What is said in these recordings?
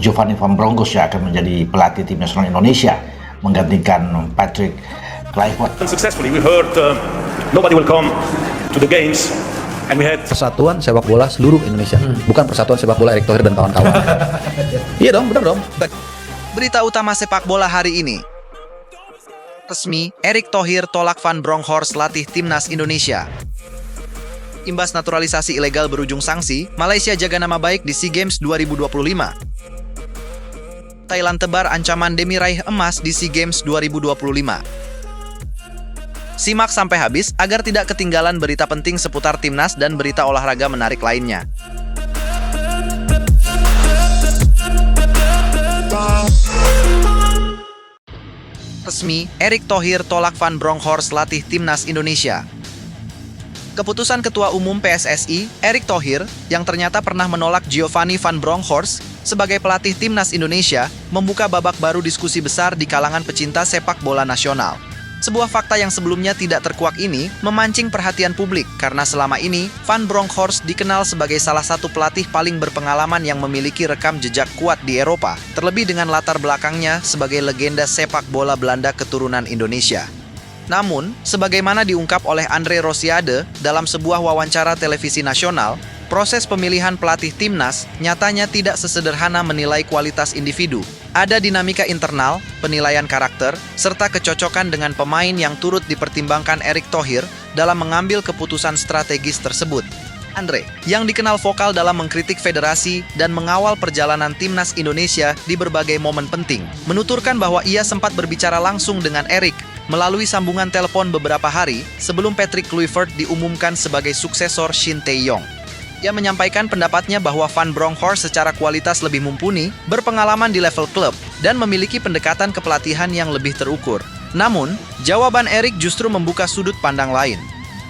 Giovanni Van Bronckhorst yang akan menjadi pelatih tim nasional Indonesia menggantikan Patrick Kluivert. Successfully, we heard nobody will come to the games, and we had Persatuan Sepak Bola seluruh Indonesia, bukan Persatuan Sepak Bola Erick Thohir dan kawan-kawan. Iya dong, benar dong. Berita utama sepak bola hari ini. Resmi, Erick Thohir tolak Van Bronckhorst latih timnas Indonesia. Imbas naturalisasi ilegal berujung sanksi, Malaysia jaga nama baik di SEA Games 2025. Thailand tebar ancaman demi raih emas di SEA Games 2025. Simak sampai habis agar tidak ketinggalan berita penting seputar timnas dan berita olahraga menarik lainnya. Resmi, Erick Thohir tolak Van Bronckhorst latih timnas Indonesia. Keputusan Ketua Umum PSSI, Erick Thohir, yang ternyata pernah menolak Giovanni Van Bronckhorst sebagai pelatih timnas Indonesia, membuka babak baru diskusi besar di kalangan pecinta sepak bola nasional. Sebuah fakta yang sebelumnya tidak terkuak ini memancing perhatian publik karena selama ini Van Bronckhorst dikenal sebagai salah satu pelatih paling berpengalaman yang memiliki rekam jejak kuat di Eropa, terlebih dengan latar belakangnya sebagai legenda sepak bola Belanda keturunan Indonesia. Namun, sebagaimana diungkap oleh Andre Rosiade dalam sebuah wawancara televisi nasional, proses pemilihan pelatih timnas nyatanya tidak sesederhana menilai kualitas individu. Ada dinamika internal, penilaian karakter, serta kecocokan dengan pemain yang turut dipertimbangkan Erick Thohir dalam mengambil keputusan strategis tersebut. Andre, yang dikenal vokal dalam mengkritik federasi dan mengawal perjalanan timnas Indonesia di berbagai momen penting, menuturkan bahwa ia sempat berbicara langsung dengan Erick melalui sambungan telepon beberapa hari sebelum Patrick Kluivert diumumkan sebagai suksesor Shin Tae-yong. Ia menyampaikan pendapatnya bahwa Van Bronckhorst secara kualitas lebih mumpuni, berpengalaman di level klub, dan memiliki pendekatan kepelatihan yang lebih terukur. Namun, jawaban Erick justru membuka sudut pandang lain.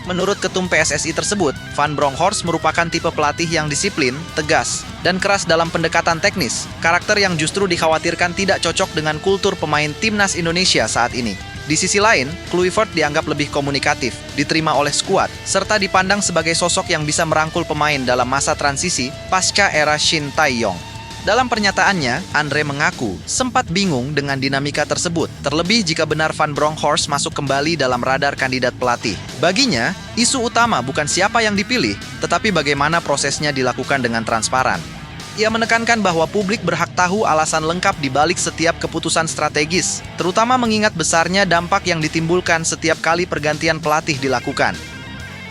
Menurut ketum PSSI tersebut, Van Bronckhorst merupakan tipe pelatih yang disiplin, tegas, dan keras dalam pendekatan teknis, karakter yang justru dikhawatirkan tidak cocok dengan kultur pemain timnas Indonesia saat ini. Di sisi lain, Kluivert dianggap lebih komunikatif, diterima oleh skuad, serta dipandang sebagai sosok yang bisa merangkul pemain dalam masa transisi pasca era Shin Tae-yong. Dalam pernyataannya, Andre mengaku sempat bingung dengan dinamika tersebut, terlebih jika benar Van Bronckhorst masuk kembali dalam radar kandidat pelatih. Baginya, isu utama bukan siapa yang dipilih, tetapi bagaimana prosesnya dilakukan dengan transparan. Ia menekankan bahwa publik berhak tahu alasan lengkap di balik setiap keputusan strategis, terutama mengingat besarnya dampak yang ditimbulkan setiap kali pergantian pelatih dilakukan.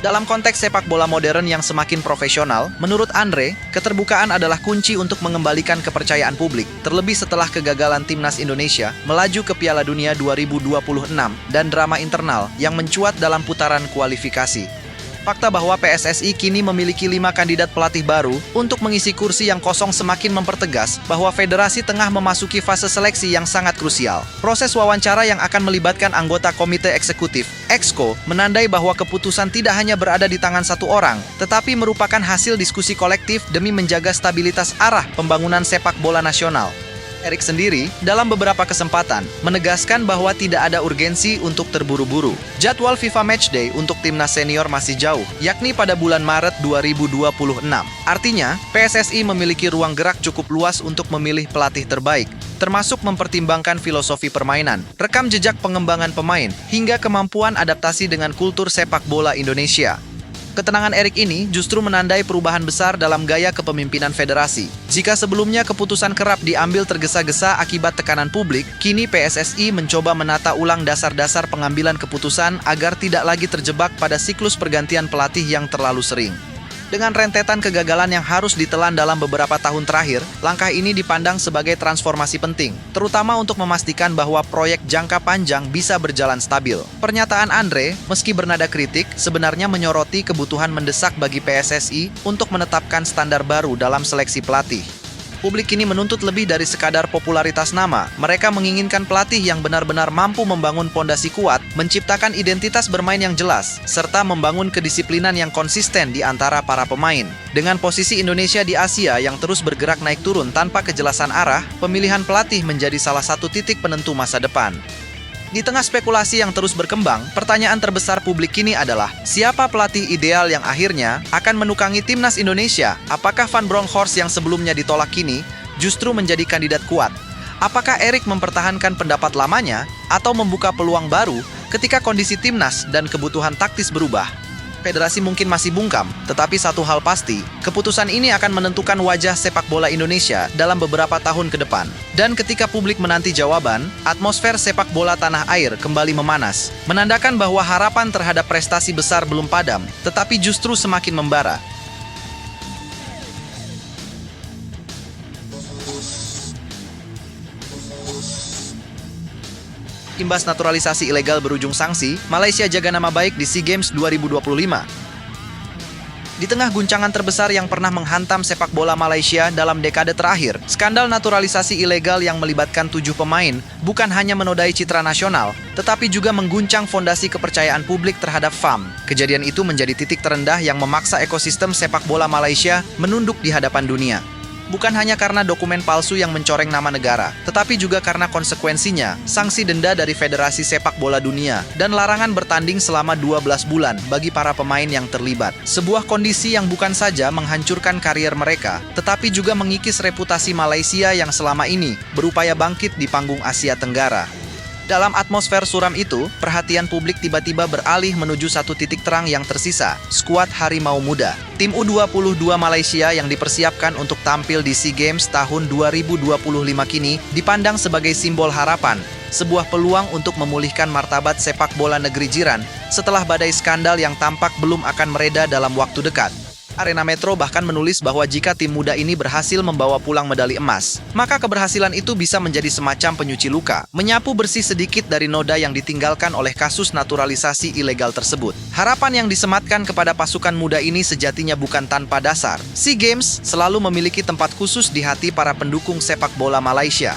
Dalam konteks sepak bola modern yang semakin profesional, menurut Andre, keterbukaan adalah kunci untuk mengembalikan kepercayaan publik, terlebih setelah kegagalan timnas Indonesia melaju ke Piala Dunia 2026 dan drama internal yang mencuat dalam putaran kualifikasi. Fakta bahwa PSSI kini memiliki 5 kandidat pelatih baru untuk mengisi kursi yang kosong semakin mempertegas bahwa federasi tengah memasuki fase seleksi yang sangat krusial. Proses wawancara yang akan melibatkan anggota komite eksekutif, EXCO, menandai bahwa keputusan tidak hanya berada di tangan satu orang, tetapi merupakan hasil diskusi kolektif demi menjaga stabilitas arah pembangunan sepak bola nasional. Erick sendiri, dalam beberapa kesempatan, menegaskan bahwa tidak ada urgensi untuk terburu-buru. Jadwal FIFA Matchday untuk timnas senior masih jauh, yakni pada bulan Maret 2026. Artinya, PSSI memiliki ruang gerak cukup luas untuk memilih pelatih terbaik, termasuk mempertimbangkan filosofi permainan, rekam jejak pengembangan pemain, hingga kemampuan adaptasi dengan kultur sepak bola Indonesia. Ketenangan Erick ini justru menandai perubahan besar dalam gaya kepemimpinan federasi. Jika sebelumnya keputusan kerap diambil tergesa-gesa akibat tekanan publik, kini PSSI mencoba menata ulang dasar-dasar pengambilan keputusan agar tidak lagi terjebak pada siklus pergantian pelatih yang terlalu sering. Dengan rentetan kegagalan yang harus ditelan dalam beberapa tahun terakhir, langkah ini dipandang sebagai transformasi penting, terutama untuk memastikan bahwa proyek jangka panjang bisa berjalan stabil. Pernyataan Andre, meski bernada kritik, sebenarnya menyoroti kebutuhan mendesak bagi PSSI untuk menetapkan standar baru dalam seleksi pelatih. Publik kini menuntut lebih dari sekadar popularitas nama. Mereka menginginkan pelatih yang benar-benar mampu membangun pondasi kuat, menciptakan identitas bermain yang jelas, serta membangun kedisiplinan yang konsisten di antara para pemain. Dengan posisi Indonesia di Asia yang terus bergerak naik turun tanpa kejelasan arah, pemilihan pelatih menjadi salah satu titik penentu masa depan. Di tengah spekulasi yang terus berkembang, pertanyaan terbesar publik kini adalah, siapa pelatih ideal yang akhirnya akan menukangi timnas Indonesia? Apakah Van Bronckhorst yang sebelumnya ditolak kini justru menjadi kandidat kuat. Apakah Erik mempertahankan pendapat lamanya atau membuka peluang baru ketika kondisi timnas dan kebutuhan taktis berubah? Federasi mungkin masih bungkam, tetapi satu hal pasti, keputusan ini akan menentukan wajah sepak bola Indonesia dalam beberapa tahun ke depan. Dan ketika publik menanti jawaban, atmosfer sepak bola tanah air kembali memanas, menandakan bahwa harapan terhadap prestasi besar belum padam, tetapi justru semakin membara. Imbas naturalisasi ilegal berujung sanksi, Malaysia jaga nama baik di SEA Games 2025. Di tengah guncangan terbesar yang pernah menghantam sepak bola Malaysia dalam dekade terakhir, skandal naturalisasi ilegal yang melibatkan 7 pemain bukan hanya menodai citra nasional, tetapi juga mengguncang fondasi kepercayaan publik terhadap FAM. Kejadian itu menjadi titik terendah yang memaksa ekosistem sepak bola Malaysia menunduk di hadapan dunia. Bukan hanya karena dokumen palsu yang mencoreng nama negara, tetapi juga karena konsekuensinya, sanksi denda dari Federasi Sepak Bola Dunia, dan larangan bertanding selama 12 bulan bagi para pemain yang terlibat. Sebuah kondisi yang bukan saja menghancurkan karier mereka, tetapi juga mengikis reputasi Malaysia yang selama ini berupaya bangkit di panggung Asia Tenggara. Dalam atmosfer suram itu, perhatian publik tiba-tiba beralih menuju satu titik terang yang tersisa, skuad Harimau Muda. Tim U22 Malaysia yang dipersiapkan untuk tampil di SEA Games tahun 2025 kini dipandang sebagai simbol harapan, sebuah peluang untuk memulihkan martabat sepak bola negeri jiran setelah badai skandal yang tampak belum akan mereda dalam waktu dekat. Arena Metro bahkan menulis bahwa jika tim muda ini berhasil membawa pulang medali emas, maka keberhasilan itu bisa menjadi semacam penyuci luka, menyapu bersih sedikit dari noda yang ditinggalkan oleh kasus naturalisasi ilegal tersebut. Harapan yang disematkan kepada pasukan muda ini sejatinya bukan tanpa dasar. SEA Games selalu memiliki tempat khusus di hati para pendukung sepak bola Malaysia.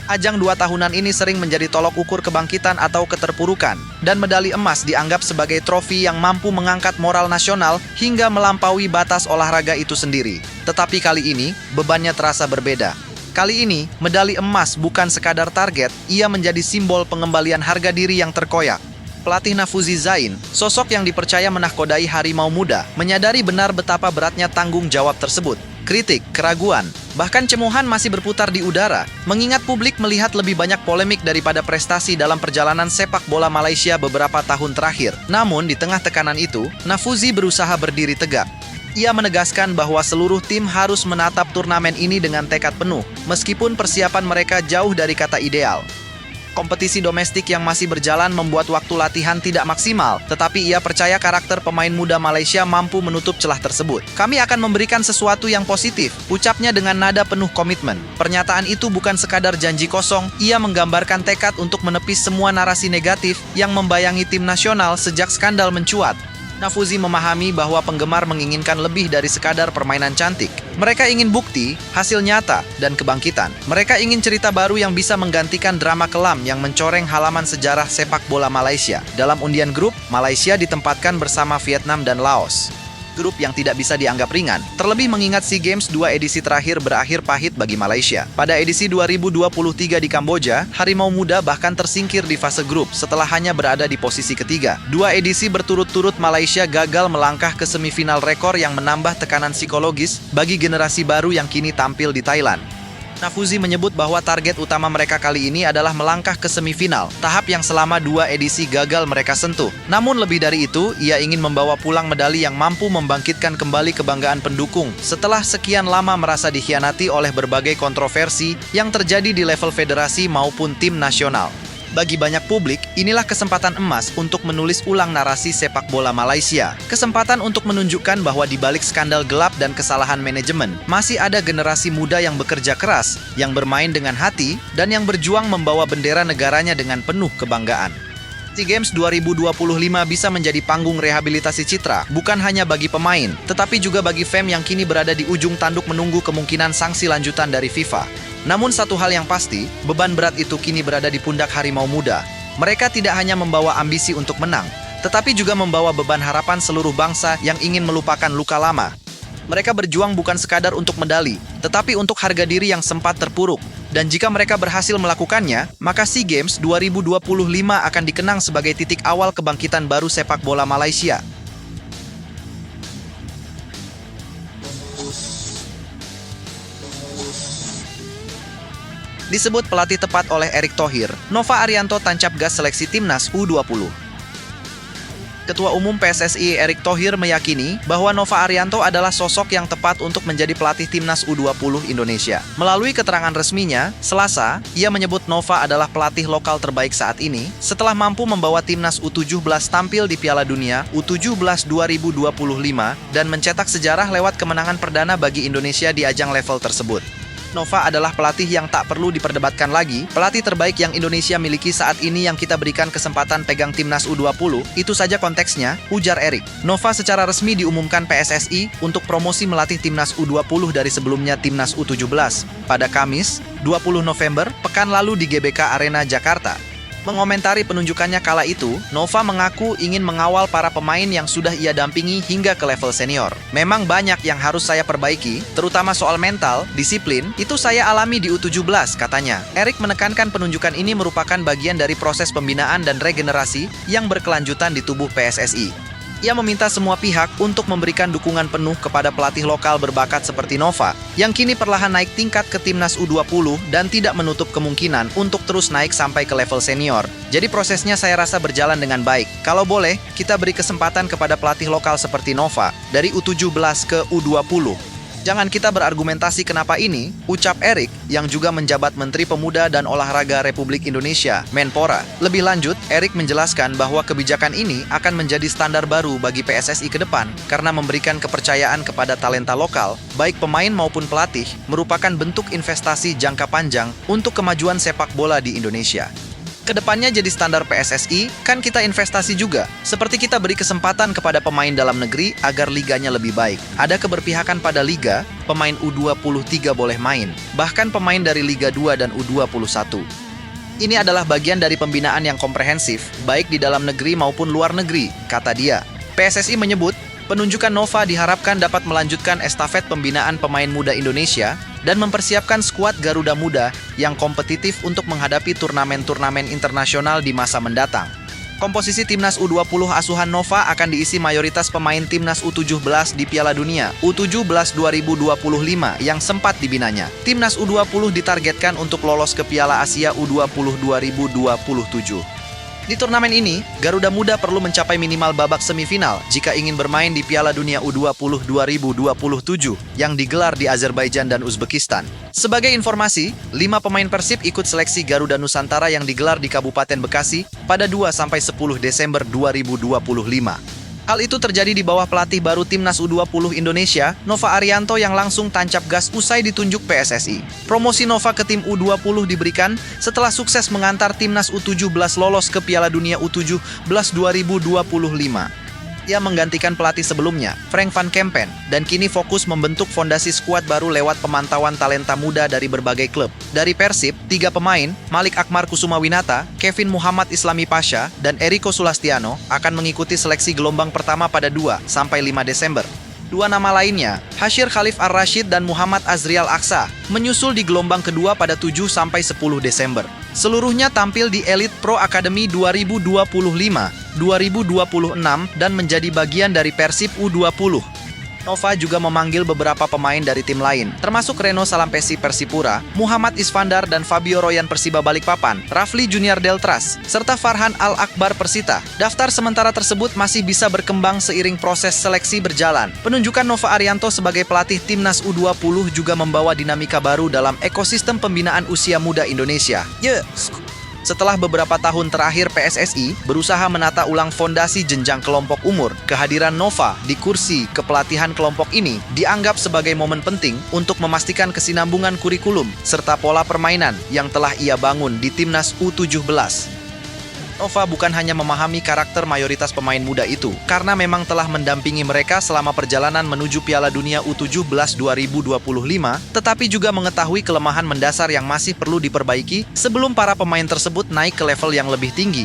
Ajang 2 tahunan ini sering menjadi tolok ukur kebangkitan atau keterpurukan, dan medali emas dianggap sebagai trofi yang mampu mengangkat moral nasional hingga melampaui batas olahraga itu sendiri. Tetapi kali ini, bebannya terasa berbeda. Kali ini, medali emas bukan sekadar target, ia menjadi simbol pengembalian harga diri yang terkoyak. Pelatih Nafuzi Zain, sosok yang dipercaya menahkodai Harimau Muda, menyadari benar betapa beratnya tanggung jawab tersebut. Kritik, keraguan, bahkan cemohan masih berputar di udara, mengingat publik melihat lebih banyak polemik daripada prestasi dalam perjalanan sepak bola Malaysia beberapa tahun terakhir. Namun, di tengah tekanan itu, Nafuzi berusaha berdiri tegak. Ia menegaskan bahwa seluruh tim harus menatap turnamen ini dengan tekad penuh, meskipun persiapan mereka jauh dari kata ideal. Kompetisi domestik yang masih berjalan membuat waktu latihan tidak maksimal, tetapi ia percaya karakter pemain muda Malaysia mampu menutup celah tersebut. Kami akan memberikan sesuatu yang positif, ucapnya dengan nada penuh komitmen. Pernyataan itu bukan sekadar janji kosong, ia menggambarkan tekad untuk menepis semua narasi negatif yang membayangi tim nasional sejak skandal mencuat. Nafuzi memahami bahwa penggemar menginginkan lebih dari sekadar permainan cantik. Mereka ingin bukti, hasil nyata, dan kebangkitan. Mereka ingin cerita baru yang bisa menggantikan drama kelam yang mencoreng halaman sejarah sepak bola Malaysia. Dalam undian grup, Malaysia ditempatkan bersama Vietnam dan Laos. Grup yang tidak bisa dianggap ringan, terlebih mengingat SEA Games 2 edisi terakhir berakhir pahit bagi Malaysia. Pada edisi 2023 di Kamboja, Harimau Muda bahkan tersingkir di fase grup setelah hanya berada di posisi ketiga. 2 edisi berturut-turut Malaysia gagal melangkah ke semifinal, rekor yang menambah tekanan psikologis bagi generasi baru yang kini tampil di Thailand. Nafuzi menyebut bahwa target utama mereka kali ini adalah melangkah ke semifinal, tahap yang selama 2 edisi gagal mereka sentuh. Namun lebih dari itu, ia ingin membawa pulang medali yang mampu membangkitkan kembali kebanggaan pendukung setelah sekian lama merasa dikhianati oleh berbagai kontroversi yang terjadi di level federasi maupun tim nasional. Bagi banyak publik, inilah kesempatan emas untuk menulis ulang narasi sepak bola Malaysia. Kesempatan untuk menunjukkan bahwa di balik skandal gelap dan kesalahan manajemen, masih ada generasi muda yang bekerja keras, yang bermain dengan hati, dan yang berjuang membawa bendera negaranya dengan penuh kebanggaan. SEA Games 2025 bisa menjadi panggung rehabilitasi citra, bukan hanya bagi pemain, tetapi juga bagi fans yang kini berada di ujung tanduk menunggu kemungkinan sanksi lanjutan dari FIFA. Namun satu hal yang pasti, beban berat itu kini berada di pundak Harimau Muda. Mereka tidak hanya membawa ambisi untuk menang, tetapi juga membawa beban harapan seluruh bangsa yang ingin melupakan luka lama. Mereka berjuang bukan sekadar untuk medali, tetapi untuk harga diri yang sempat terpuruk. Dan jika mereka berhasil melakukannya, maka SEA Games 2025 akan dikenang sebagai titik awal kebangkitan baru sepak bola Malaysia. disebut pelatih tepat oleh Erick Thohir, Nova Arianto tancap gas seleksi timnas U20. Ketua Umum PSSI Erick Thohir meyakini bahwa Nova Arianto adalah sosok yang tepat untuk menjadi pelatih timnas U20 Indonesia. Melalui keterangan resminya, Selasa, ia menyebut Nova adalah pelatih lokal terbaik saat ini setelah mampu membawa timnas U17 tampil di Piala Dunia U17 2025 dan mencetak sejarah lewat kemenangan perdana bagi Indonesia di ajang level tersebut. Nova adalah pelatih yang tak perlu diperdebatkan lagi, pelatih terbaik yang Indonesia miliki saat ini yang kita berikan kesempatan pegang timnas U20, itu saja konteksnya, ujar Erick. Nova secara resmi diumumkan PSSI untuk promosi melatih timnas U20 dari sebelumnya timnas U17 pada Kamis, 20 November, pekan lalu di GBK Arena Jakarta. Mengomentari penunjukannya kala itu, Nova mengaku ingin mengawal para pemain yang sudah ia dampingi hingga ke level senior. Memang banyak yang harus saya perbaiki, terutama soal mental, disiplin, itu saya alami di U17, katanya. Erick menekankan penunjukan ini merupakan bagian dari proses pembinaan dan regenerasi yang berkelanjutan di tubuh PSSI. Ia meminta semua pihak untuk memberikan dukungan penuh kepada pelatih lokal berbakat seperti Nova, yang kini perlahan naik tingkat ke timnas U20 dan tidak menutup kemungkinan untuk terus naik sampai ke level senior. Jadi prosesnya saya rasa berjalan dengan baik. Kalau boleh, kita beri kesempatan kepada pelatih lokal seperti Nova, dari U17 ke U20. Jangan kita berargumentasi kenapa ini, ucap Erick yang juga menjabat Menteri Pemuda dan Olahraga Republik Indonesia, Menpora. Lebih lanjut, Erick menjelaskan bahwa kebijakan ini akan menjadi standar baru bagi PSSI ke depan karena memberikan kepercayaan kepada talenta lokal, baik pemain maupun pelatih, merupakan bentuk investasi jangka panjang untuk kemajuan sepak bola di Indonesia. Kedepannya jadi standar PSSI, kan kita investasi juga. Seperti kita beri kesempatan kepada pemain dalam negeri agar liganya lebih baik. Ada keberpihakan pada liga, pemain U23 boleh main. Bahkan pemain dari Liga 2 dan U21. Ini adalah bagian dari pembinaan yang komprehensif, baik di dalam negeri maupun luar negeri, kata dia. PSSI menyebut, penunjukan Nova diharapkan dapat melanjutkan estafet pembinaan pemain muda Indonesia dan mempersiapkan skuad Garuda Muda yang kompetitif untuk menghadapi turnamen-turnamen internasional di masa mendatang. Komposisi timnas U20 asuhan Nova akan diisi mayoritas pemain timnas U17 di Piala Dunia U17 2025 yang sempat dibinanya. Timnas U20 ditargetkan untuk lolos ke Piala Asia U20 2027. Di turnamen ini, Garuda Muda perlu mencapai minimal babak semifinal jika ingin bermain di Piala Dunia U20 2027 yang digelar di Azerbaijan dan Uzbekistan. Sebagai informasi, 5 pemain Persib ikut seleksi Garuda Nusantara yang digelar di Kabupaten Bekasi pada 2-10 Desember 2025. Hal itu terjadi di bawah pelatih baru Timnas U20 Indonesia, Nova Arianto yang langsung tancap gas usai ditunjuk PSSI. Promosi Nova ke tim U20 diberikan setelah sukses mengantar Timnas U17 lolos ke Piala Dunia U17 2025. Ia menggantikan pelatih sebelumnya, Frank van Kempen, dan kini fokus membentuk fondasi skuad baru lewat pemantauan talenta muda dari berbagai klub. Dari Persib, 3 pemain, Malik Akmar Kusumawinata, Kevin Muhammad Islami Pasha, dan Eriko Sulastiano akan mengikuti seleksi gelombang pertama pada 2-5 Desember. 2 nama lainnya, Hashir Khalif Ar-Rashid dan Muhammad Azrial Aksa, menyusul di gelombang kedua pada 7-10 Desember. Seluruhnya tampil di Elite Pro Academy 2025, 2026 dan menjadi bagian dari Persib U20. Nova juga memanggil beberapa pemain dari tim lain, termasuk Reno Salampesi Persipura, Muhammad Isfandar dan Fabio Royan Persiba Balikpapan, Rafli Junior Deltras, serta Farhan Al-Akbar Persita. Daftar sementara tersebut masih bisa berkembang seiring proses seleksi berjalan. Penunjukan Nova Arianto sebagai pelatih Timnas U20 juga membawa dinamika baru dalam ekosistem pembinaan usia muda Indonesia. Setelah beberapa tahun terakhir PSSI berusaha menata ulang fondasi jenjang kelompok umur, kehadiran Nova di kursi kepelatihan kelompok ini dianggap sebagai momen penting untuk memastikan kesinambungan kurikulum serta pola permainan yang telah ia bangun di Timnas U17. Nova bukan hanya memahami karakter mayoritas pemain muda itu, karena memang telah mendampingi mereka selama perjalanan menuju Piala Dunia U17 2025, tetapi juga mengetahui kelemahan mendasar yang masih perlu diperbaiki sebelum para pemain tersebut naik ke level yang lebih tinggi.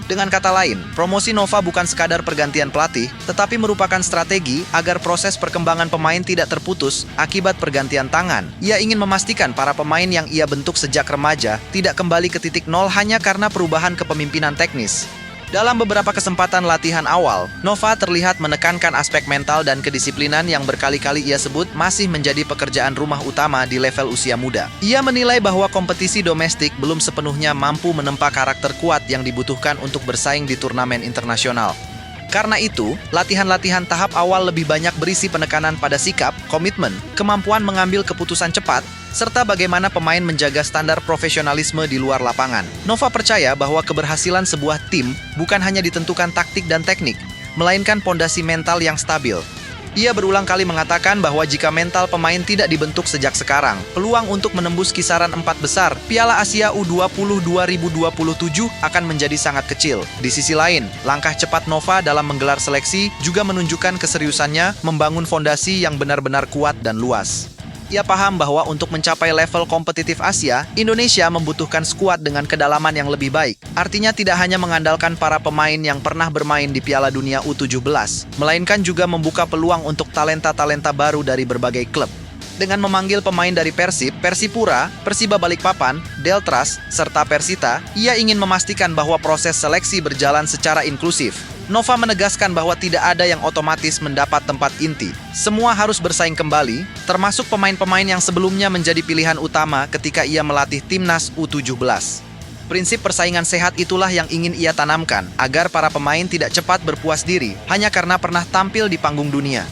Dengan kata lain, promosi Nova bukan sekadar pergantian pelatih, tetapi merupakan strategi agar proses perkembangan pemain tidak terputus akibat pergantian tangan. Ia ingin memastikan para pemain yang ia bentuk sejak remaja tidak kembali ke titik nol hanya karena perubahan kepemimpinan teknis. Dalam beberapa kesempatan latihan awal, Nova terlihat menekankan aspek mental dan kedisiplinan yang berkali-kali ia sebut masih menjadi pekerjaan rumah utama di level usia muda. Ia menilai bahwa kompetisi domestik belum sepenuhnya mampu menempa karakter kuat yang dibutuhkan untuk bersaing di turnamen internasional. Karena itu, latihan-latihan tahap awal lebih banyak berisi penekanan pada sikap, komitmen, kemampuan mengambil keputusan cepat, serta bagaimana pemain menjaga standar profesionalisme di luar lapangan. Nova percaya bahwa keberhasilan sebuah tim bukan hanya ditentukan taktik dan teknik, melainkan pondasi mental yang stabil. Ia berulang kali mengatakan bahwa jika mental pemain tidak dibentuk sejak sekarang, peluang untuk menembus kisaran 4 besar Piala Asia U20 2027 akan menjadi sangat kecil. Di sisi lain, langkah cepat Nova dalam menggelar seleksi juga menunjukkan keseriusannya membangun fondasi yang benar-benar kuat dan luas. Ia paham bahwa untuk mencapai level kompetitif Asia, Indonesia membutuhkan skuad dengan kedalaman yang lebih baik. Artinya tidak hanya mengandalkan para pemain yang pernah bermain di Piala Dunia U17, melainkan juga membuka peluang untuk talenta-talenta baru dari berbagai klub. Dengan memanggil pemain dari Persib, Persipura, Persiba Balikpapan, Deltras, serta Persita, ia ingin memastikan bahwa proses seleksi berjalan secara inklusif. Nova menegaskan bahwa tidak ada yang otomatis mendapat tempat inti. Semua harus bersaing kembali, termasuk pemain-pemain yang sebelumnya menjadi pilihan utama ketika ia melatih timnas U17. Prinsip persaingan sehat itulah yang ingin ia tanamkan, agar para pemain tidak cepat berpuas diri hanya karena pernah tampil di panggung dunia.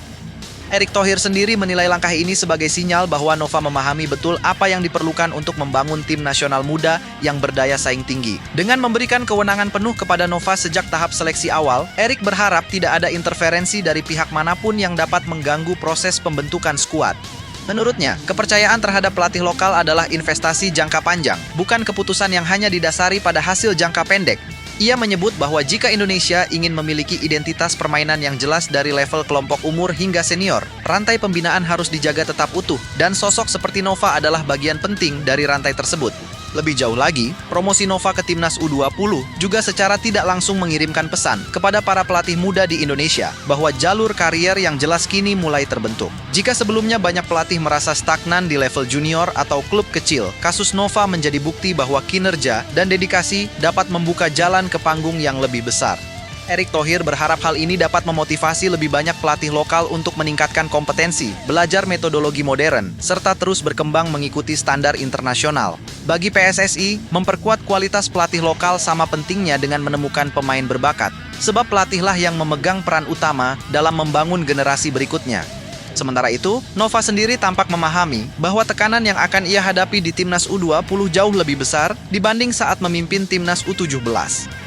Erick Thohir sendiri menilai langkah ini sebagai sinyal bahwa Nova memahami betul apa yang diperlukan untuk membangun tim nasional muda yang berdaya saing tinggi. Dengan memberikan kewenangan penuh kepada Nova sejak tahap seleksi awal, Erick berharap tidak ada interferensi dari pihak manapun yang dapat mengganggu proses pembentukan skuad. Menurutnya, kepercayaan terhadap pelatih lokal adalah investasi jangka panjang, bukan keputusan yang hanya didasari pada hasil jangka pendek. Ia menyebut bahwa jika Indonesia ingin memiliki identitas permainan yang jelas dari level kelompok umur hingga senior, rantai pembinaan harus dijaga tetap utuh, dan sosok seperti Nova adalah bagian penting dari rantai tersebut. Lebih jauh lagi, promosi Nova ke timnas U20 juga secara tidak langsung mengirimkan pesan kepada para pelatih muda di Indonesia bahwa jalur karier yang jelas kini mulai terbentuk. Jika sebelumnya banyak pelatih merasa stagnan di level junior atau klub kecil, kasus Nova menjadi bukti bahwa kinerja dan dedikasi dapat membuka jalan ke panggung yang lebih besar. Erick Thohir berharap hal ini dapat memotivasi lebih banyak pelatih lokal untuk meningkatkan kompetensi, belajar metodologi modern, serta terus berkembang mengikuti standar internasional. Bagi PSSI, memperkuat kualitas pelatih lokal sama pentingnya dengan menemukan pemain berbakat, sebab pelatihlah yang memegang peran utama dalam membangun generasi berikutnya. Sementara itu, Nova sendiri tampak memahami bahwa tekanan yang akan ia hadapi di timnas U20 jauh lebih besar dibanding saat memimpin timnas U17.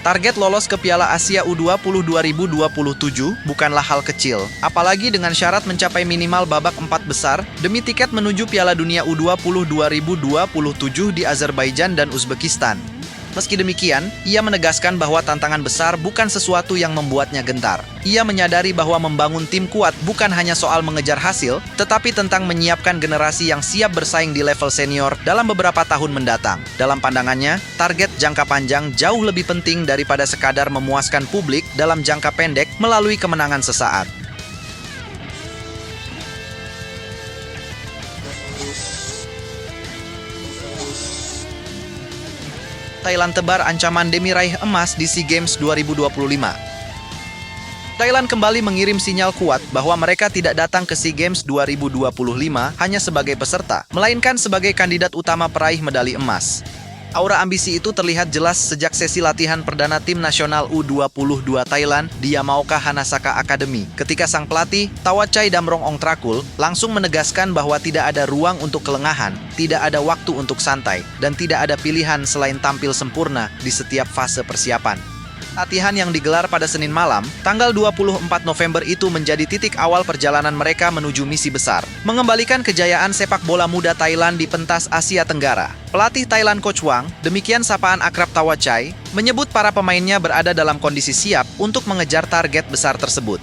Target lolos ke Piala Asia U20 2027 bukanlah hal kecil, apalagi dengan syarat mencapai minimal babak 4 besar demi tiket menuju Piala Dunia U20 2027 di Azerbaijan dan Uzbekistan. Meski demikian, ia menegaskan bahwa tantangan besar bukan sesuatu yang membuatnya gentar. Ia menyadari bahwa membangun tim kuat bukan hanya soal mengejar hasil, tetapi tentang menyiapkan generasi yang siap bersaing di level senior dalam beberapa tahun mendatang. Dalam pandangannya, target jangka panjang jauh lebih penting daripada sekadar memuaskan publik dalam jangka pendek melalui kemenangan sesaat. Thailand tebar ancaman demi raih emas di SEA Games 2025. Thailand kembali mengirim sinyal kuat bahwa mereka tidak datang ke SEA Games 2025 hanya sebagai peserta, melainkan sebagai kandidat utama peraih medali emas. Aura ambisi itu terlihat jelas sejak sesi latihan perdana tim nasional U22 Thailand di Yamaoka Hanasaka Academy, ketika sang pelatih, Tawachai Damrong Ongtrakul, langsung menegaskan bahwa tidak ada ruang untuk kelengahan, tidak ada waktu untuk santai, dan tidak ada pilihan selain tampil sempurna di setiap fase persiapan. Latihan yang digelar pada Senin malam, tanggal 24 November itu menjadi titik awal perjalanan mereka menuju misi besar, mengembalikan kejayaan sepak bola muda Thailand di pentas Asia Tenggara. Pelatih Thailand Coach Wang, demikian sapaan akrab Tawachai, menyebut para pemainnya berada dalam kondisi siap untuk mengejar target besar tersebut.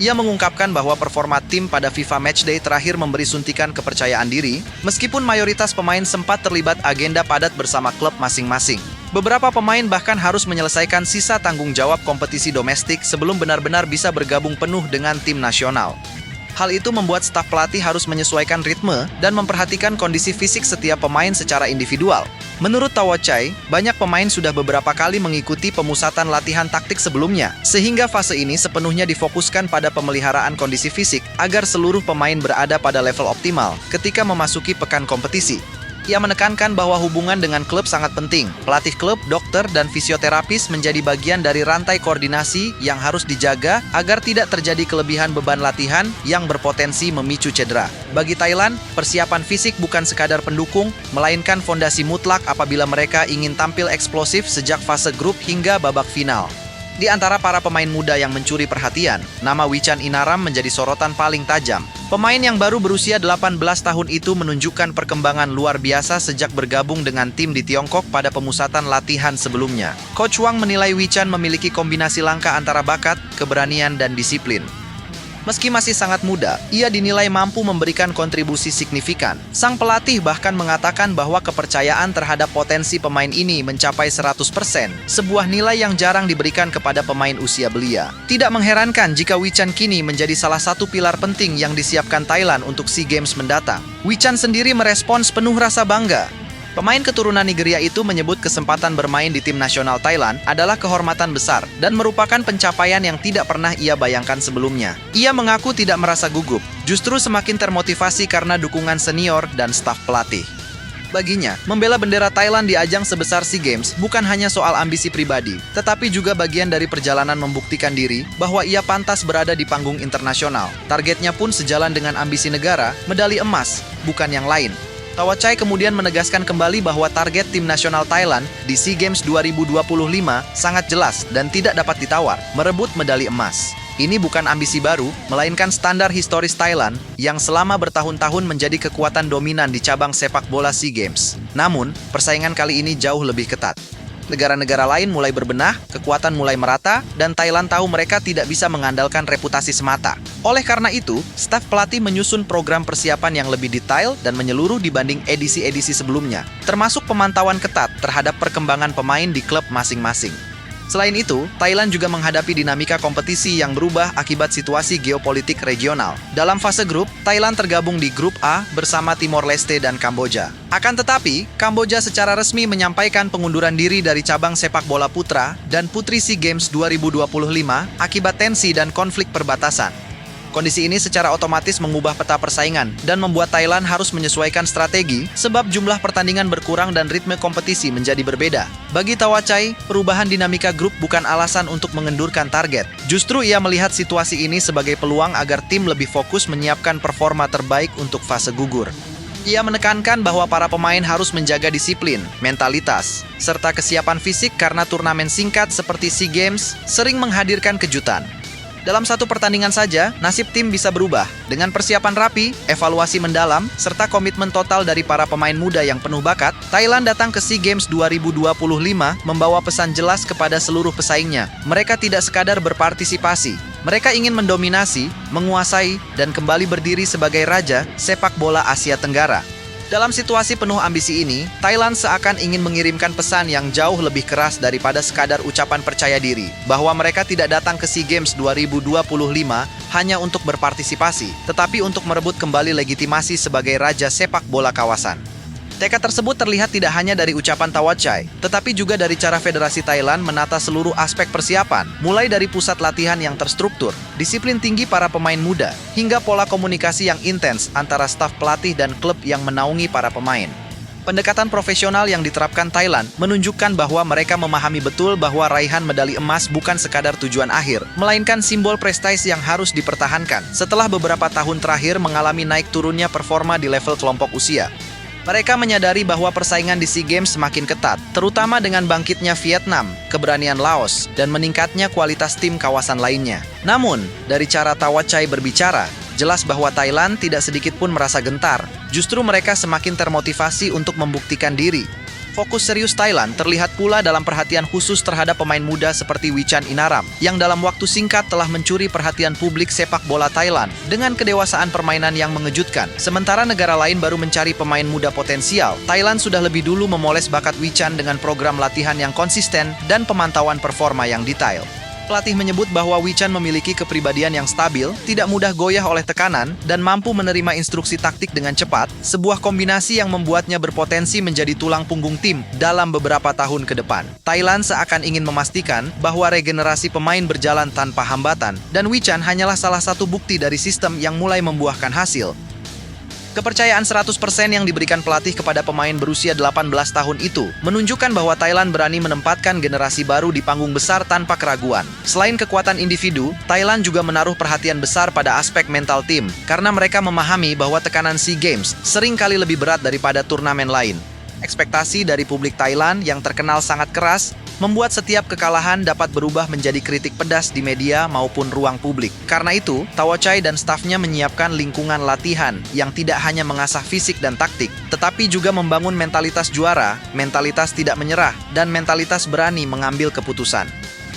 Ia mengungkapkan bahwa performa tim pada FIFA Matchday terakhir memberi suntikan kepercayaan diri, meskipun mayoritas pemain sempat terlibat agenda padat bersama klub masing-masing. Beberapa pemain bahkan harus menyelesaikan sisa tanggung jawab kompetisi domestik sebelum benar-benar bisa bergabung penuh dengan tim nasional. Hal itu membuat staf pelatih harus menyesuaikan ritme dan memperhatikan kondisi fisik setiap pemain secara individual. Menurut Tawachai, banyak pemain sudah beberapa kali mengikuti pemusatan latihan taktik sebelumnya, sehingga fase ini sepenuhnya difokuskan pada pemeliharaan kondisi fisik agar seluruh pemain berada pada level optimal ketika memasuki pekan kompetisi. Ia menekankan bahwa hubungan dengan klub sangat penting. Pelatih klub, dokter, dan fisioterapis menjadi bagian dari rantai koordinasi yang harus dijaga agar tidak terjadi kelebihan beban latihan yang berpotensi memicu cedera. Bagi Thailand, persiapan fisik bukan sekadar pendukung, melainkan fondasi mutlak apabila mereka ingin tampil eksplosif sejak fase grup hingga babak final. Di antara para pemain muda yang mencuri perhatian, nama Wichan Inaram menjadi sorotan paling tajam. Pemain yang baru berusia 18 tahun itu menunjukkan perkembangan luar biasa sejak bergabung dengan tim di Tiongkok pada pemusatan latihan sebelumnya. Coach Wang menilai Wichan memiliki kombinasi langka antara bakat, keberanian, dan disiplin. Meski masih sangat muda, ia dinilai mampu memberikan kontribusi signifikan. Sang pelatih bahkan mengatakan bahwa kepercayaan terhadap potensi pemain ini mencapai 100%, sebuah nilai yang jarang diberikan kepada pemain usia belia. Tidak mengherankan jika Wichan kini menjadi salah satu pilar penting yang disiapkan Thailand untuk SEA Games mendatang. Wichan sendiri merespons penuh rasa bangga. Pemain keturunan Nigeria itu menyebut kesempatan bermain di tim nasional Thailand adalah kehormatan besar dan merupakan pencapaian yang tidak pernah ia bayangkan sebelumnya. Ia mengaku tidak merasa gugup, justru semakin termotivasi karena dukungan senior dan staf pelatih. Baginya, membela bendera Thailand di ajang sebesar SEA Games bukan hanya soal ambisi pribadi, tetapi juga bagian dari perjalanan membuktikan diri bahwa ia pantas berada di panggung internasional. Targetnya pun sejalan dengan ambisi negara, medali emas, bukan yang lain. Tawachai kemudian menegaskan kembali bahwa target tim nasional Thailand di SEA Games 2025 sangat jelas dan tidak dapat ditawar, merebut medali emas. Ini bukan ambisi baru, melainkan standar historis Thailand yang selama bertahun-tahun menjadi kekuatan dominan di cabang sepak bola SEA Games. Namun, persaingan kali ini jauh lebih ketat. Negara-negara lain mulai berbenah, kekuatan mulai merata, dan Thailand tahu mereka tidak bisa mengandalkan reputasi semata. Oleh karena itu, staf pelatih menyusun program persiapan yang lebih detail dan menyeluruh dibanding edisi-edisi sebelumnya, termasuk pemantauan ketat terhadap perkembangan pemain di klub masing-masing. Selain itu, Thailand juga menghadapi dinamika kompetisi yang berubah akibat situasi geopolitik regional. Dalam fase grup, Thailand tergabung di Grup A bersama Timor Leste dan Kamboja. Akan tetapi, Kamboja secara resmi menyampaikan pengunduran diri dari cabang sepak bola putra dan putri SEA Games 2025 akibat tensi dan konflik perbatasan. Kondisi ini secara otomatis mengubah peta persaingan dan membuat Thailand harus menyesuaikan strategi sebab jumlah pertandingan berkurang dan ritme kompetisi menjadi berbeda. Bagi Tawachai, perubahan dinamika grup bukan alasan untuk mengendurkan target. Justru ia melihat situasi ini sebagai peluang agar tim lebih fokus menyiapkan performa terbaik untuk fase gugur. Ia menekankan bahwa para pemain harus menjaga disiplin, mentalitas, serta kesiapan fisik karena turnamen singkat seperti SEA Games sering menghadirkan kejutan. Dalam satu pertandingan saja, nasib tim bisa berubah. Dengan persiapan rapi, evaluasi mendalam, serta komitmen total dari para pemain muda yang penuh bakat, Thailand datang ke SEA Games 2025 membawa pesan jelas kepada seluruh pesaingnya. Mereka tidak sekadar berpartisipasi. Mereka ingin mendominasi, menguasai, dan kembali berdiri sebagai raja sepak bola Asia Tenggara. Dalam situasi penuh ambisi ini, Thailand seakan ingin mengirimkan pesan yang jauh lebih keras daripada sekadar ucapan percaya diri, bahwa mereka tidak datang ke SEA Games 2025 hanya untuk berpartisipasi, tetapi untuk merebut kembali legitimasi sebagai raja sepak bola kawasan. Tekad tersebut terlihat tidak hanya dari ucapan Tawachai, tetapi juga dari cara Federasi Thailand menata seluruh aspek persiapan, mulai dari pusat latihan yang terstruktur, disiplin tinggi para pemain muda, hingga pola komunikasi yang intens antara staf pelatih dan klub yang menaungi para pemain. Pendekatan profesional yang diterapkan Thailand menunjukkan bahwa mereka memahami betul bahwa raihan medali emas bukan sekadar tujuan akhir, melainkan simbol prestasi yang harus dipertahankan setelah beberapa tahun terakhir mengalami naik turunnya performa di level kelompok usia. Mereka menyadari bahwa persaingan di SEA Games semakin ketat, terutama dengan bangkitnya Vietnam, keberanian Laos, dan meningkatnya kualitas tim kawasan lainnya. Namun, dari cara Tawachai berbicara, jelas bahwa Thailand tidak sedikit pun merasa gentar. Justru mereka semakin termotivasi untuk membuktikan diri. Fokus serius Thailand terlihat pula dalam perhatian khusus terhadap pemain muda seperti Wichan Inaram, yang dalam waktu singkat telah mencuri perhatian publik sepak bola Thailand dengan kedewasaan permainan yang mengejutkan. Sementara negara lain baru mencari pemain muda potensial, Thailand sudah lebih dulu memoles bakat Wichan dengan program latihan yang konsisten dan pemantauan performa yang detail. pelatih menyebut bahwa Wei Chan memiliki kepribadian yang stabil, tidak mudah goyah oleh tekanan, dan mampu menerima instruksi taktik dengan cepat, sebuah kombinasi yang membuatnya berpotensi menjadi tulang punggung tim dalam beberapa tahun ke depan. Thailand seakan ingin memastikan bahwa regenerasi pemain berjalan tanpa hambatan, dan Wei Chan hanyalah salah satu bukti dari sistem yang mulai membuahkan hasil. Kepercayaan 100% yang diberikan pelatih kepada pemain berusia 18 tahun itu menunjukkan bahwa Thailand berani menempatkan generasi baru di panggung besar tanpa keraguan. Selain kekuatan individu, Thailand juga menaruh perhatian besar pada aspek mental tim karena mereka memahami bahwa tekanan SEA Games sering kali lebih berat daripada turnamen lain. Ekspektasi dari publik Thailand yang terkenal sangat keras membuat setiap kekalahan dapat berubah menjadi kritik pedas di media maupun ruang publik. Karena itu, Thawachai dan stafnya menyiapkan lingkungan latihan yang tidak hanya mengasah fisik dan taktik, tetapi juga membangun mentalitas juara, mentalitas tidak menyerah, dan mentalitas berani mengambil keputusan.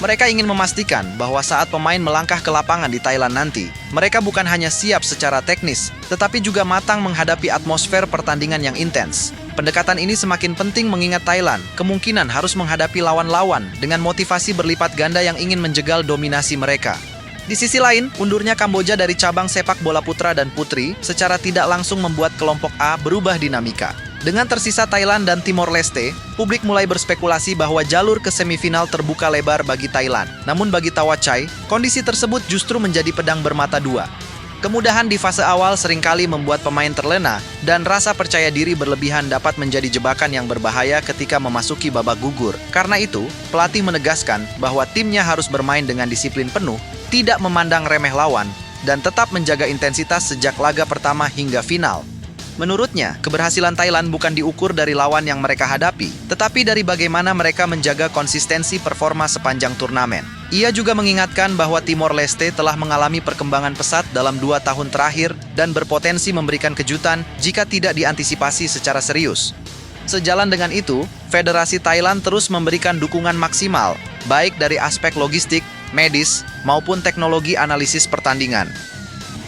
Mereka ingin memastikan bahwa saat pemain melangkah ke lapangan di Thailand nanti, mereka bukan hanya siap secara teknis, tetapi juga matang menghadapi atmosfer pertandingan yang intens. Pendekatan ini semakin penting mengingat Thailand kemungkinan harus menghadapi lawan-lawan dengan motivasi berlipat ganda yang ingin menjegal dominasi mereka. Di sisi lain, undurnya Kamboja dari cabang sepak bola putra dan putri secara tidak langsung membuat kelompok A berubah dinamika. Dengan tersisa Thailand dan Timor Leste, publik mulai berspekulasi bahwa jalur ke semifinal terbuka lebar bagi Thailand. Namun bagi Thawachai, kondisi tersebut justru menjadi pedang bermata dua. Kemudahan di fase awal seringkali membuat pemain terlena, dan rasa percaya diri berlebihan dapat menjadi jebakan yang berbahaya ketika memasuki babak gugur. Karena itu, pelatih menegaskan bahwa timnya harus bermain dengan disiplin penuh, tidak memandang remeh lawan, dan tetap menjaga intensitas sejak laga pertama hingga final. Menurutnya, keberhasilan Thailand bukan diukur dari lawan yang mereka hadapi, tetapi dari bagaimana mereka menjaga konsistensi performa sepanjang turnamen. Ia juga mengingatkan bahwa Timor Leste telah mengalami perkembangan pesat dalam 2 tahun terakhir dan berpotensi memberikan kejutan jika tidak diantisipasi secara serius. Sejalan dengan itu, Federasi Thailand terus memberikan dukungan maksimal, baik dari aspek logistik, medis, maupun teknologi analisis pertandingan.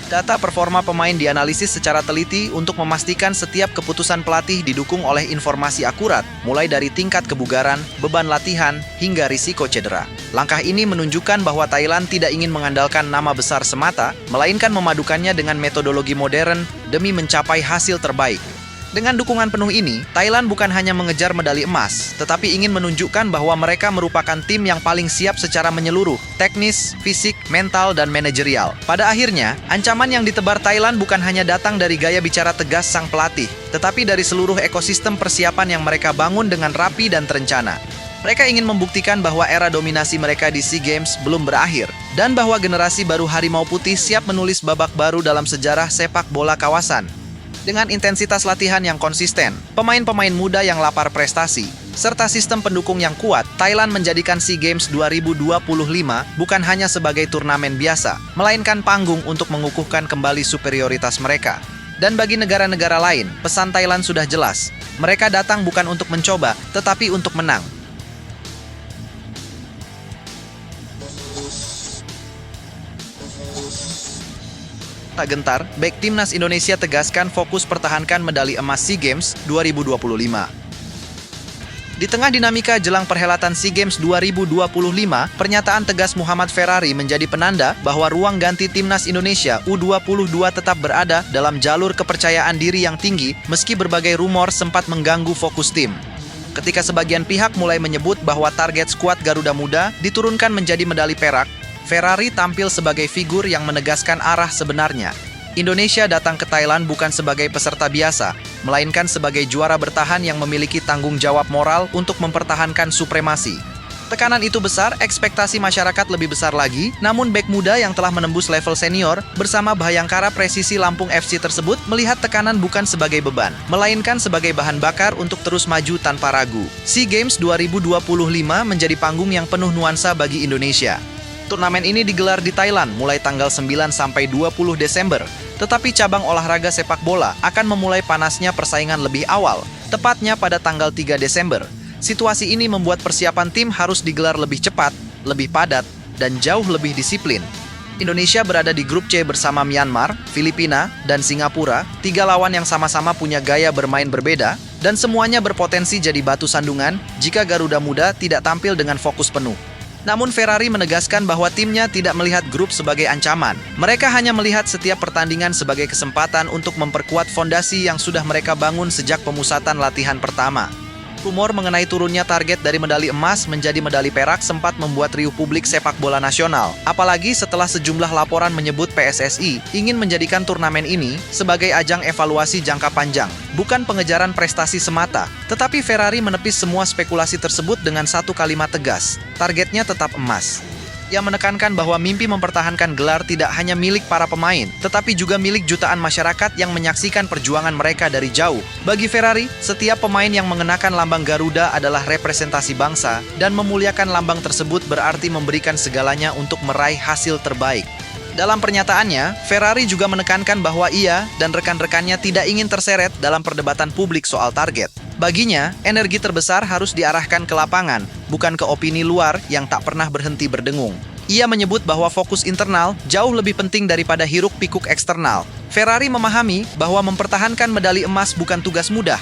Data performa pemain dianalisis secara teliti untuk memastikan setiap keputusan pelatih didukung oleh informasi akurat, mulai dari tingkat kebugaran, beban latihan, hingga risiko cedera. Langkah ini menunjukkan bahwa Thailand tidak ingin mengandalkan nama besar semata, melainkan memadukannya dengan metodologi modern demi mencapai hasil terbaik. Dengan dukungan penuh ini, Thailand bukan hanya mengejar medali emas, tetapi ingin menunjukkan bahwa mereka merupakan tim yang paling siap secara menyeluruh, teknis, fisik, mental, dan manajerial. Pada akhirnya, ancaman yang ditebar Thailand bukan hanya datang dari gaya bicara tegas sang pelatih, tetapi dari seluruh ekosistem persiapan yang mereka bangun dengan rapi dan terencana. Mereka ingin membuktikan bahwa era dominasi mereka di SEA Games belum berakhir, dan bahwa generasi baru Harimau Putih siap menulis babak baru dalam sejarah sepak bola kawasan. Dengan intensitas latihan yang konsisten, pemain-pemain muda yang lapar prestasi, serta sistem pendukung yang kuat, Thailand menjadikan SEA Games 2025 bukan hanya sebagai turnamen biasa, melainkan panggung untuk mengukuhkan kembali superioritas mereka. Dan bagi negara-negara lain, pesan Thailand sudah jelas. Mereka datang bukan untuk mencoba, tetapi untuk menang. Tak gentar, bek timnas Indonesia tegaskan fokus pertahankan medali emas SEA Games 2025. Di tengah dinamika jelang perhelatan SEA Games 2025, pernyataan tegas Muhammad Ferrari menjadi penanda bahwa ruang ganti timnas Indonesia U22 tetap berada dalam jalur kepercayaan diri yang tinggi meski berbagai rumor sempat mengganggu fokus tim. Ketika sebagian pihak mulai menyebut bahwa target skuad Garuda Muda diturunkan menjadi medali perak, Ferrari tampil sebagai figur yang menegaskan arah sebenarnya. Indonesia datang ke Thailand bukan sebagai peserta biasa, melainkan sebagai juara bertahan yang memiliki tanggung jawab moral untuk mempertahankan supremasi. Tekanan itu besar, ekspektasi masyarakat lebih besar lagi, namun bek muda yang telah menembus level senior bersama Bhayangkara Presisi Lampung FC tersebut melihat tekanan bukan sebagai beban, melainkan sebagai bahan bakar untuk terus maju tanpa ragu. SEA Games 2025 menjadi panggung yang penuh nuansa bagi Indonesia. Turnamen ini digelar di Thailand mulai tanggal 9 sampai 20 Desember, tetapi cabang olahraga sepak bola akan memulai panasnya persaingan lebih awal, tepatnya pada tanggal 3 Desember. Situasi ini membuat persiapan tim harus digelar lebih cepat, lebih padat, dan jauh lebih disiplin. Indonesia berada di grup C bersama Myanmar, Filipina, dan Singapura, 3 lawan yang sama-sama punya gaya bermain berbeda, dan semuanya berpotensi jadi batu sandungan jika Garuda Muda tidak tampil dengan fokus penuh. Namun Ferrari menegaskan bahwa timnya tidak melihat grup sebagai ancaman. Mereka hanya melihat setiap pertandingan sebagai kesempatan untuk memperkuat fondasi yang sudah mereka bangun sejak pemusatan latihan pertama. Rumor mengenai turunnya target dari medali emas menjadi medali perak sempat membuat riuh publik sepak bola nasional. Apalagi setelah sejumlah laporan menyebut PSSI ingin menjadikan turnamen ini sebagai ajang evaluasi jangka panjang, bukan pengejaran prestasi semata. Tetapi Ferrari menepis semua spekulasi tersebut dengan satu kalimat tegas, targetnya tetap emas. Ia menekankan bahwa mimpi mempertahankan gelar tidak hanya milik para pemain, tetapi juga milik jutaan masyarakat yang menyaksikan perjuangan mereka dari jauh. Bagi Ferrari, setiap pemain yang mengenakan lambang Garuda adalah representasi bangsa, dan memuliakan lambang tersebut berarti memberikan segalanya untuk meraih hasil terbaik. Dalam pernyataannya, Ferrari juga menekankan bahwa ia dan rekan-rekannya tidak ingin terseret dalam perdebatan publik soal target. Baginya, energi terbesar harus diarahkan ke lapangan, bukan ke opini luar yang tak pernah berhenti berdengung. Ia menyebut bahwa fokus internal jauh lebih penting daripada hiruk-pikuk eksternal. Ferrari memahami bahwa mempertahankan medali emas bukan tugas mudah.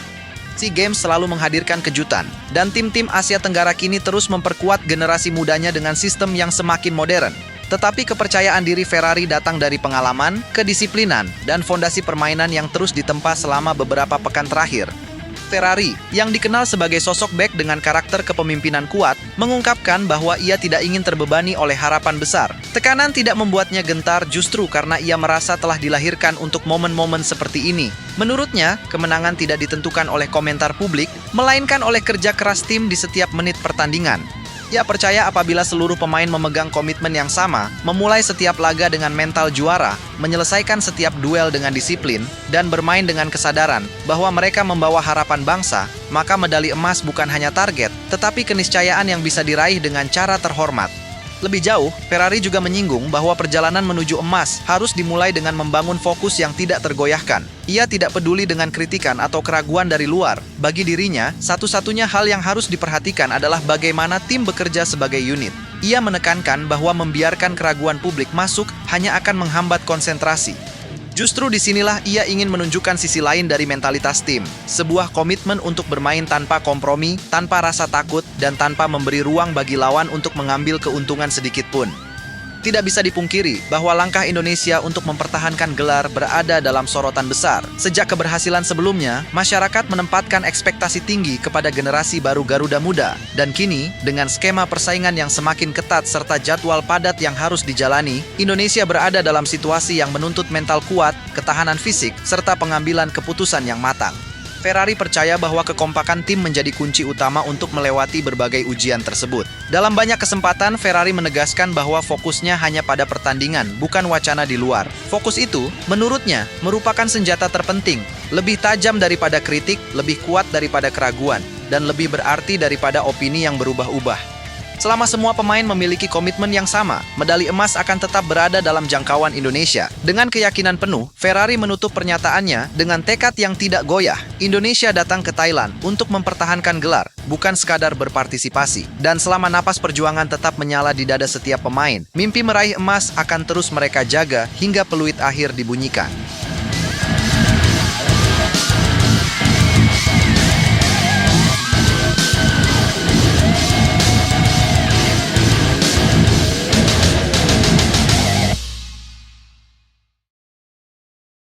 SEA Games selalu menghadirkan kejutan, dan tim-tim Asia Tenggara kini terus memperkuat generasi mudanya dengan sistem yang semakin modern. Tetapi kepercayaan diri Ferrari datang dari pengalaman, kedisiplinan, dan fondasi permainan yang terus ditempa selama beberapa pekan terakhir. Ferrari, yang dikenal sebagai sosok bek dengan karakter kepemimpinan kuat, mengungkapkan bahwa ia tidak ingin terbebani oleh harapan besar. Tekanan tidak membuatnya gentar justru karena ia merasa telah dilahirkan untuk momen-momen seperti ini. Menurutnya, kemenangan tidak ditentukan oleh komentar publik, melainkan oleh kerja keras tim di setiap menit pertandingan. Ia percaya apabila seluruh pemain memegang komitmen yang sama, memulai setiap laga dengan mental juara, menyelesaikan setiap duel dengan disiplin, dan bermain dengan kesadaran bahwa mereka membawa harapan bangsa, maka medali emas bukan hanya target, tetapi keniscayaan yang bisa diraih dengan cara terhormat. Lebih jauh, Ferrari juga menyinggung bahwa perjalanan menuju emas harus dimulai dengan membangun fokus yang tidak tergoyahkan. Ia tidak peduli dengan kritikan atau keraguan dari luar. Bagi dirinya, satu-satunya hal yang harus diperhatikan adalah bagaimana tim bekerja sebagai unit. Ia menekankan bahwa membiarkan keraguan publik masuk hanya akan menghambat konsentrasi. Justru disinilah ia ingin menunjukkan sisi lain dari mentalitas tim. Sebuah komitmen untuk bermain tanpa kompromi, tanpa rasa takut, dan tanpa memberi ruang bagi lawan untuk mengambil keuntungan sedikit pun. Tidak bisa dipungkiri bahwa langkah Indonesia untuk mempertahankan gelar berada dalam sorotan besar. Sejak keberhasilan sebelumnya, masyarakat menempatkan ekspektasi tinggi kepada generasi baru Garuda Muda. Dan kini, dengan skema persaingan yang semakin ketat serta jadwal padat yang harus dijalani, Indonesia berada dalam situasi yang menuntut mental kuat, ketahanan fisik, serta pengambilan keputusan yang matang. Ferrari percaya bahwa kekompakan tim menjadi kunci utama untuk melewati berbagai ujian tersebut. Dalam banyak kesempatan, Ferrari menegaskan bahwa fokusnya hanya pada pertandingan, bukan wacana di luar. Fokus itu, menurutnya, merupakan senjata terpenting, lebih tajam daripada kritik, lebih kuat daripada keraguan, dan lebih berarti daripada opini yang berubah-ubah. Selama semua pemain memiliki komitmen yang sama, medali emas akan tetap berada dalam jangkauan Indonesia. Dengan keyakinan penuh, Ferrari menutup pernyataannya dengan tekad yang tidak goyah. Indonesia datang ke Thailand untuk mempertahankan gelar, bukan sekadar berpartisipasi. Dan selama napas perjuangan tetap menyala di dada setiap pemain, mimpi meraih emas akan terus mereka jaga hingga peluit akhir dibunyikan.